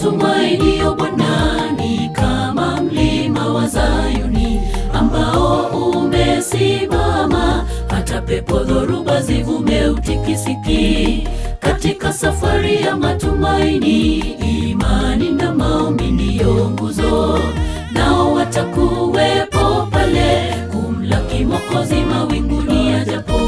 wamtumainio Bwana ni kama mlima wa Zayuni ambao umesimama, hata pepo dhoruba zivume utikisiki. Katika safari ya matumaini, imani na maombi ndiyo nguzo, nao watakuwepo pale kumlaki Mwokozi mawinguni ajapo.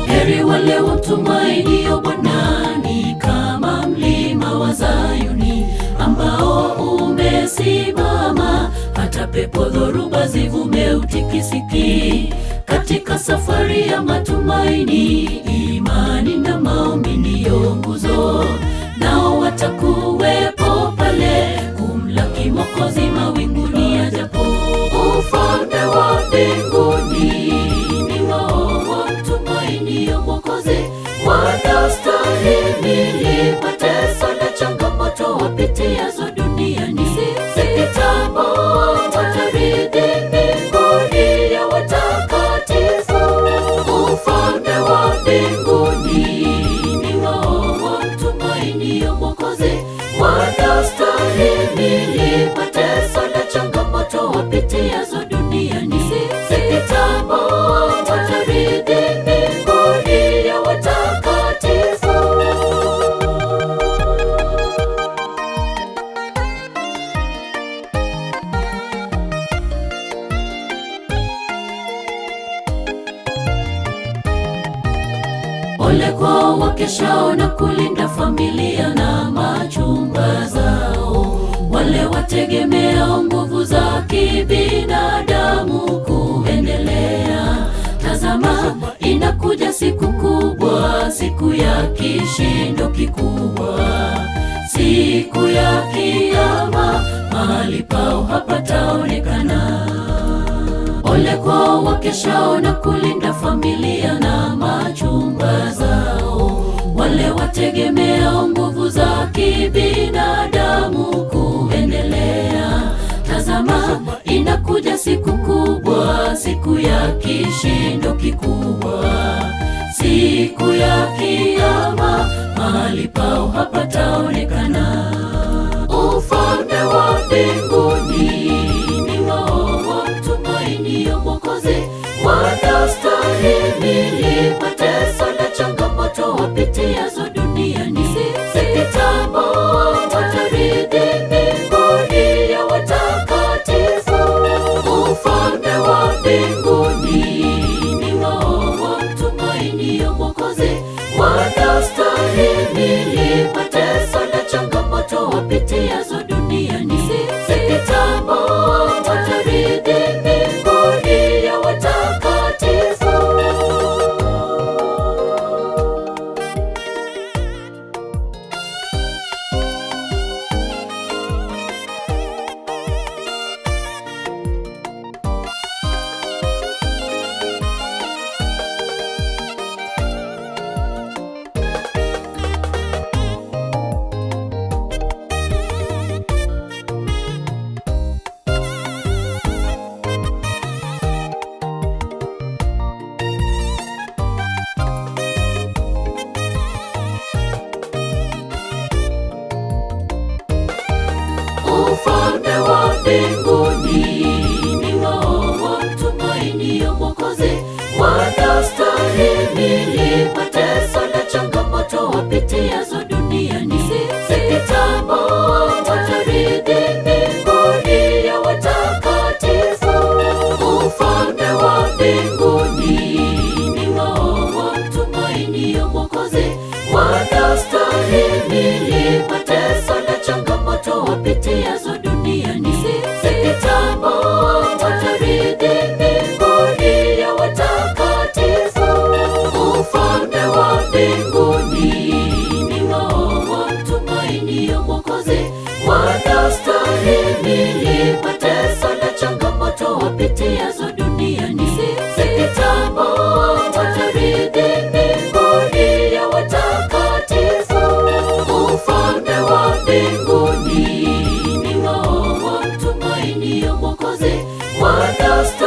Heri wale wamtumainio Bwana ni kama mlima wa Zayuni ambao umesimama, hata pepo dhoruba zivume utikisiki. Katika safari ya matumaini, imani na maombi ndiyo nguzo, nao watakuwepo pale kumlaki Mwokozi mawinguni ajapo. Ufalme wa mbinguni ni wao wamtumainio Mwokozi, wanastahimili mateso na changamoto wapitiazo duniani. Si kitambo watarithi mbinguni ya watakatifu. Ufalme wa mbinguni ni wao wamtumainio Mwokozi, wanastahimili mateso na changamoto wapitiazo duniani. Si kitambo watarithi mbinguni ya watakatifu. Ole kwa wakeshao na kulinda familia na machumba zao, wale wategemeao nguvu za kibinadamu kuendelea. Tazama, inakuja siku kubwa, siku ya kishindo kikubwa, siku ya Kiyama, mahali pao hapataonekana. Ole kwa wakeshao na kulinda familia na machumba zao, wale wategemeao nguvu za kibinadamu kuendelea. Tazama, inakuja siku kubwa, siku ya kishindo kikubwa, siku ya Kiyama, mahali pao hapataonekana. Ufalme wa mbinguni ni wao wamtumainio Mwokozi, wanastahimili mateso na changamoto wapitiazo duniani. Si kitambo watarithi mbinguni ya watakatifu. Ufalme wa mbinguni ni wao wamtumainio Mwokozi, wanastahimili mateso na changamoto wapitiazo duniani. Si kitambo watarithi mbinguni ya watakatifu. Ufalme wa mbinguni ni wao wamtumainio Mwokozi, wanastahimili mateso na changamoto wapitiazo duniani. Si kitambo watarithi mbinguni ya watakatifu. Ufalme wa mbinguni ni wao wamtumainio Mwokozi, wanastahimili mateso na changamoto wapitiazo duniani. Si kitambo watarithi mbinguni ya watakatifu. Ufalme wa mbinguni ni wao wamtumainio Mwokozi, wanastahimili mateso na changamoto wapitiazo duniani. Si kitambo watarithi mbinguni ya watakatifu. Ufalme wa mbinguni ni wao wamtumainio Mwokozi, wanastahimili